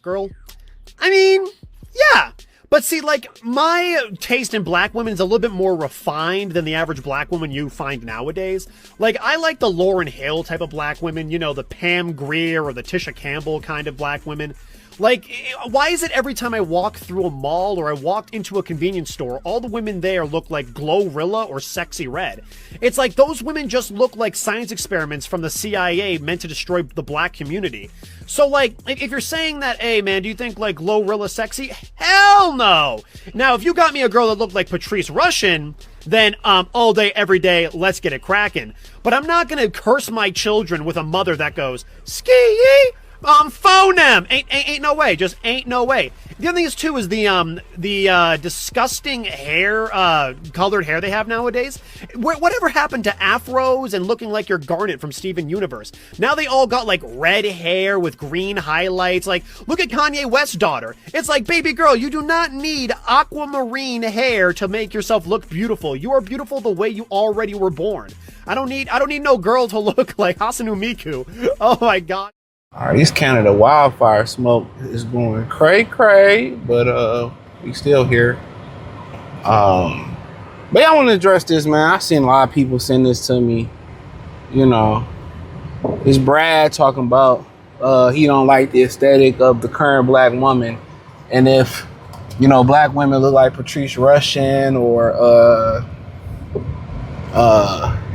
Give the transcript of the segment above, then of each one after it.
girl. I mean, yeah. But see, like, my taste in black women is a little bit more refined than the average black woman you find nowadays. Like, I like the Lauryn Hill type of black women, you know, the Pam Grier or the Tisha Campbell kind of black women. Like, why is it every time I walk through a mall or I walked into a convenience store, all the women there look like Glorilla or Sexy Red? It's like those women just look like science experiments from the CIA meant to destroy the black community. So, like, if you're saying that, hey, man, do you think, like, Glorilla sexy? Hell no! Now, if you got me a girl that looked like Patrice Rushen, then, all day, every day, let's get it cracking. But I'm not gonna curse my children with a mother that goes, ski-yee! Phone-em! Ain't no way. Just ain't no way. The other thing is, too, is the disgusting hair, colored hair they have nowadays. Whatever happened to afros and looking like you're Garnet from Steven Universe? Now they all got, like, red hair with green highlights. Like, look at Kanye West's daughter. It's like, baby girl, you do not need aquamarine hair to make yourself look beautiful. You are beautiful the way you already were born. I don't need no girl to look like Hasanu Miku. Oh, my God. All right, this Canada wildfire smoke is going cray, but we still here. But yeah, I want to address this, man. I've seen a lot of people send this to me. You know, it's Brad talking about he don't like the aesthetic of the current black woman, and if you know black women look like Patrice Rushen or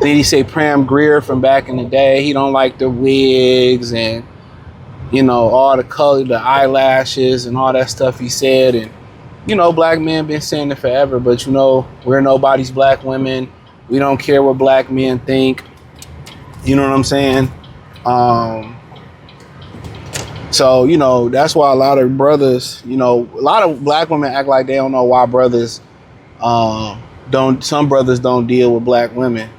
did he say Pam Grier from back in the day? He don't like the wigs and you know, all the color, the eyelashes and all that stuff he said. And, you know, black men been saying it forever, but you know, we're nobody's black women. We don't care what black men think. You know what I'm saying? So, you know, that's why a lot of brothers, you know, a lot of black women act like they don't know why brothers, some brothers don't deal with black women.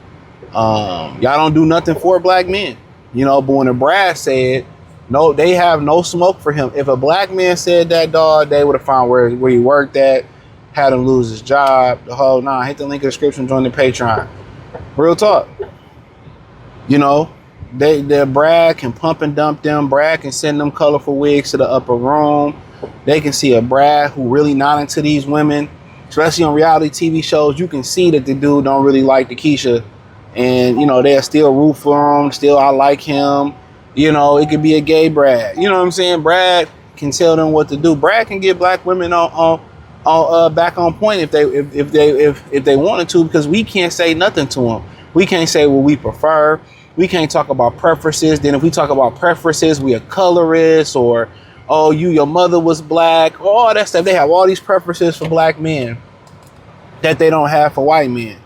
Y'all don't do nothing for black men, you know, but when the Brad said, no, they have no smoke for him. If a black man said that, dog, they would have found where he worked at, had him lose his job, the whole hit the link in the description, join the Patreon. Real talk. You know, their Brad can pump and dump them. Brad can send them colorful wigs to the upper room. They can see a Brad who really not into these women, especially on reality TV shows. You can see that the dude don't really like the Keisha, and you know they'll still root for him. Still, I like him. You know, it could be a gay Brad. You know what I'm saying? Brad can tell them what to do. Brad can get black women on back on point if they wanted to, because we can't say nothing to them. We can't say what we prefer. We can't talk about preferences. Then if we talk about preferences, we a colorist, or oh, your mother was black, all that stuff. They have all these preferences for black men that they don't have for white men.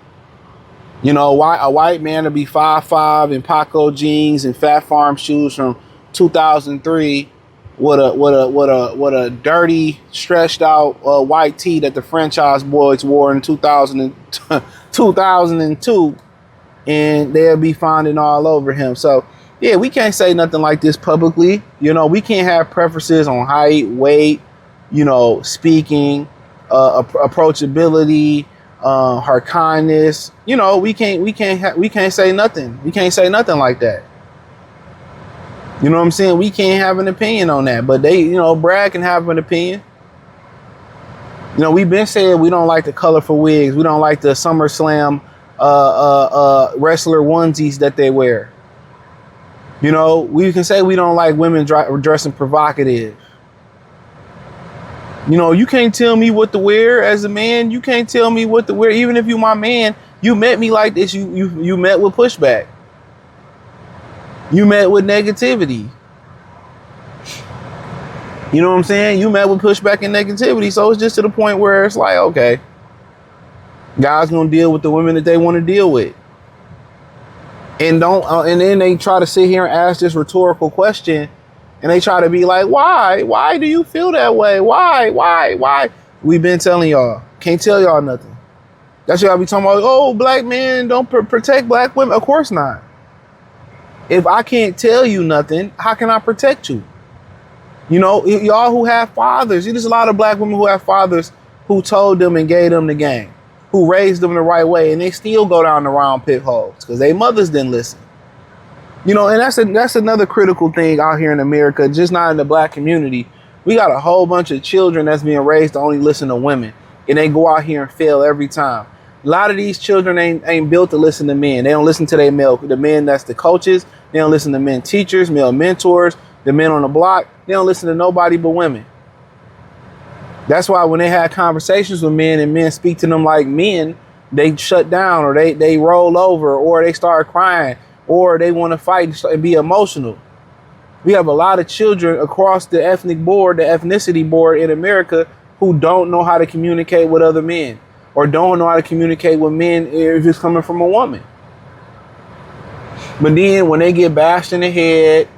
You know, a white man to be 5'5" in Paco jeans and Fat Farm shoes from 2003 with a dirty, stretched out white tee that the franchise boys wore in 2002, and they'll be finding all over him. So yeah, we can't say nothing like this publicly. You know, we can't have preferences on height, weight, you know, speaking, approachability, her kindness. You know, we can't say nothing. We can't say nothing like that. You know what I'm saying? We can't have an opinion on that. But they, you know, Brad can have an opinion. You know, we've been saying we don't like the colorful wigs. We don't like the SummerSlam wrestler onesies that they wear. You know, we can say we don't like women dressing provocative. You know, you can't tell me what to wear as a man. You can't tell me what to wear. Even if you my man, you met me like this. You met with pushback. You met with negativity. You know what I'm saying? You met with pushback and negativity. So it's just to the point where it's like, okay, guys gonna deal with the women that they want to deal with. And and then they try to sit here and ask this rhetorical question. And they try to be like, why? Why do you feel that way? Why? We've been telling y'all. Can't tell y'all nothing. That's what y'all be talking about. Oh, black men don't protect black women. Of course not. If I can't tell you nothing, how can I protect you? You know, y'all who have fathers. There's a lot of black women who have fathers who told them and gave them the game, who raised them the right way, and they still go down the wrong pit holes because their mothers didn't listen. You know, and that's another critical thing out here in America, just not in the black community, We got a whole bunch of children that's being raised to only listen to women, and they go out here and fail every time. A lot of these children ain't built to listen to men. They don't listen to the men that's the coaches. They don't listen to men teachers, male mentors, the men on the block. They don't listen to nobody but women. That's why when they have conversations with men and men speak to them like men, they shut down, or they roll over, or they start crying, or they want to fight and be emotional. We have a lot of children across the ethnicity board in America who don't know how to communicate with other men, or don't know how to communicate with men if it's coming from a woman. But then when they get bashed in the head,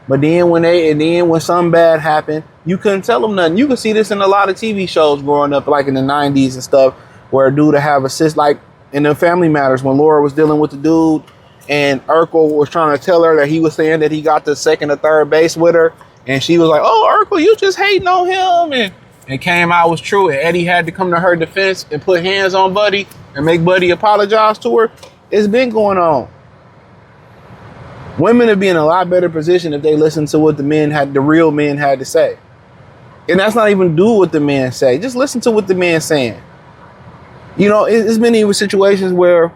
when something bad happened, you couldn't tell them nothing. You can see this in a lot of TV shows growing up, like in the 90s and stuff, where a dude to have a sis, like in the Family Matters, when Laura was dealing with the dude and Urkel was trying to tell her that he was saying that he got the second or third base with her. And she was like, oh, Urkel, you just hating on him. And it came out was true. And Eddie had to come to her defense and put hands on Buddy and make Buddy apologize to her. It's been going on. Women would be in a lot better position if they listened to what the real men had to say. And that's not even do what the men say. Just listen to what the man's saying. You know, it's been even situations where,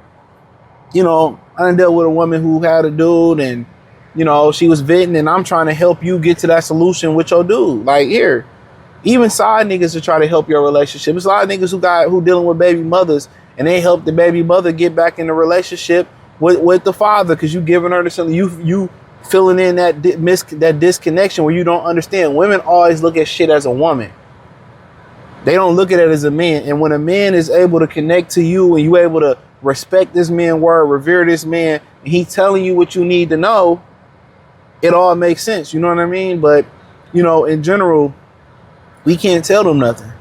you know, I done dealt with a woman who had a dude and, you know, she was venting, and I'm trying to help you get to that solution with your dude. Like, here, even side niggas to try to help your relationship. It's a lot of niggas who dealing with baby mothers, and they help the baby mother get back in the relationship with the father, because you giving her something, you filling in that disconnection where you don't understand. Women always look at shit as a woman. They don't look at it as a man. And when a man is able to connect to you and you able to respect this man's word, revere this man, and he telling you what you need to know, it all makes sense. You know what I mean? But, you know, in general, we can't tell them nothing.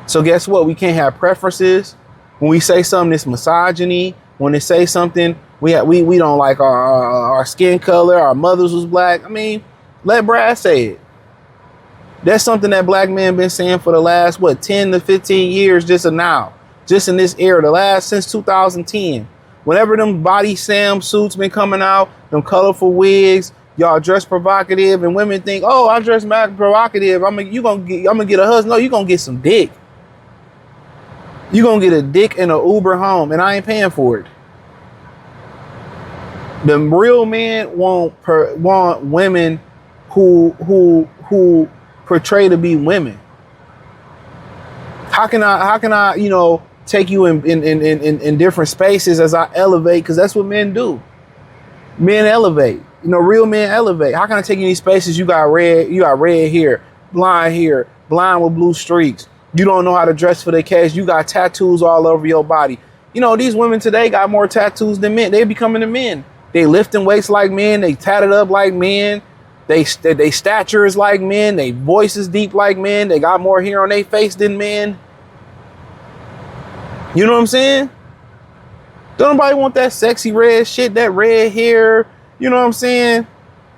So guess what? We can't have preferences. When we say something that's misogyny, when they say something, we don't like our skin color, our mothers was black. I mean, let Brad say it. That's something that black men been saying for the last, 10 to 15 years, just in this era, since 2010. Whenever them body Sam suits been coming out, them colorful wigs, y'all dress provocative, and women think, oh, I dress provocative, I'm gonna get a husband. No, you gonna get some dick. You gonna get a dick and an Uber home, and I ain't paying for it. The real men want women who portray to be women. How can I, you know, take you in different spaces as I elevate? Because that's what men do. Men elevate. You know, real men elevate. How can I take you in these spaces? You got red hair, blind with blue streaks. You don't know how to dress for the case. You got tattoos all over your body. You know, these women today got more tattoos than men. They becoming the men. They lifting weights like men. They tatted up like men. They stature is like men. They voice is deep like men. They got more hair on their face than men. You know what I'm saying? Don't nobody want that sexy red shit, that red hair. You know what I'm saying?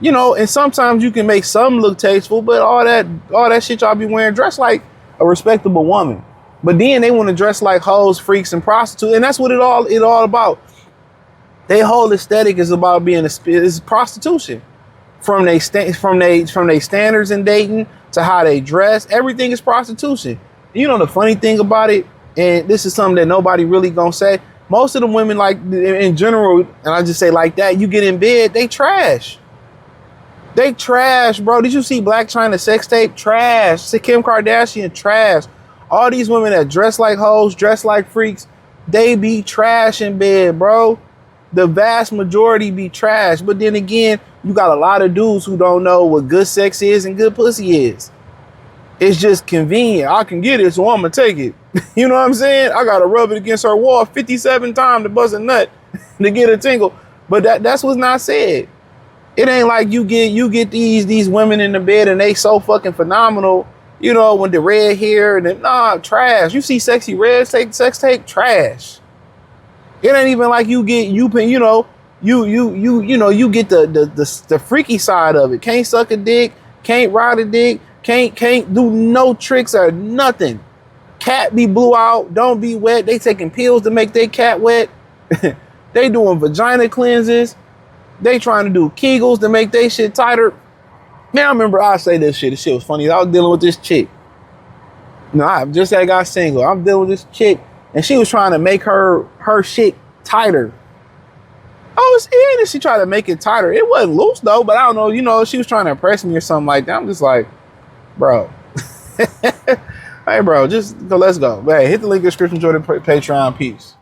You know, and sometimes you can make some look tasteful, but all that shit y'all be wearing, dress like a respectable woman. But then they want to dress like hoes, freaks, and prostitutes, and that's what it all about. They whole aesthetic is about being is prostitution. From they standards in dating to how they dress, everything is prostitution. You know the funny thing about it, and this is something that nobody really gonna say. Most of the women, like in general, and I just say like that, you get in bed, they trash. They trash, bro. Did you see Black China sex tape? Trash. See Kim Kardashian? Trash. All these women that dress like hoes, dress like freaks, they be trash in bed, bro. The vast majority be trash. But then again, you got a lot of dudes who don't know what good sex is and good pussy is. It's just convenient. I can get it, so I'm gonna take it. You know what I'm saying? I gotta rub it against her wall 57 times to bust a nut to get a tingle. But that's what's not said. It ain't like you get these women in the bed and they so fucking phenomenal. You know, when the red hair and trash. You see sexy red sex tape, trash. It ain't even like you get the freaky side of it. Can't suck a dick, can't ride a dick, can't do no tricks or nothing. Cat be blew out, don't be wet. They taking pills to make their cat wet. They doing vagina cleanses. They trying to do Kegels to make their shit tighter. Man, I remember I say this shit. This shit was funny. I was dealing with this chick. No, I just I got single. I'm dealing with this chick, and she was trying to make her shit tighter. I was in, and she tried to make it tighter. It wasn't loose though, but I don't know. You know, she was trying to impress me or something like that. I'm just like, bro. Hey, bro, just let's go. Hey, hit the link in the description. Join the Patreon. Peace.